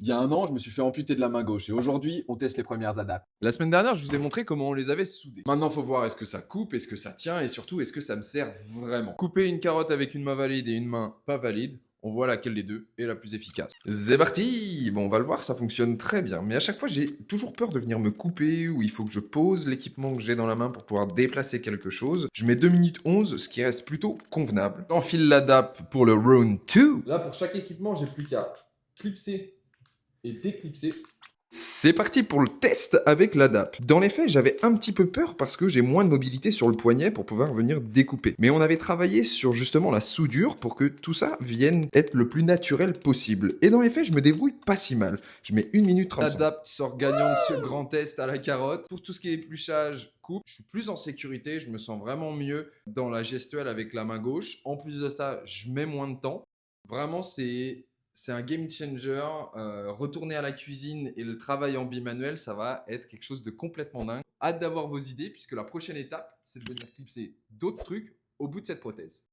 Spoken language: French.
Il y a un an, je me suis fait amputer de la main gauche et aujourd'hui, on teste les premières adaptes. La semaine dernière, je vous ai montré comment on les avait soudés. Maintenant, faut voir est-ce que ça coupe, est-ce que ça tient et surtout est-ce que ça me sert vraiment. Couper une carotte avec une main valide et une main pas valide, on voit laquelle des deux est la plus efficace. C'est parti. Bon, on va le voir, ça fonctionne très bien. Mais à chaque fois, j'ai toujours peur de venir me couper ou il faut que je pose l'équipement que j'ai dans la main pour pouvoir déplacer quelque chose. Je mets 2 minutes 11, ce qui reste plutôt convenable. J'enfile l'adap pour le round 2. Là, pour chaque équipement, j'ai plus qu'à clipser et déclipser. C'est parti pour le test avec l'ADAP. Dans les faits, j'avais un petit peu peur parce que j'ai moins de mobilité sur le poignet pour pouvoir venir découper. Mais on avait travaillé sur justement la soudure pour que tout ça vienne être le plus naturel possible. Et dans les faits, je me débrouille pas si mal. Je mets 1 minute 35. L'ADAP sort gagnant de ce grand test à la carotte. Pour tout ce qui est épluchage, coupe, je suis plus en sécurité, je me sens vraiment mieux dans la gestuelle avec la main gauche. En plus de ça, je mets moins de temps. Vraiment, c'est un game changer. Retourner à la cuisine et le travail en bimanuel, ça va être quelque chose de complètement dingue. Hâte d'avoir vos idées, puisque la prochaine étape, c'est de venir clipser d'autres trucs au bout de cette prothèse.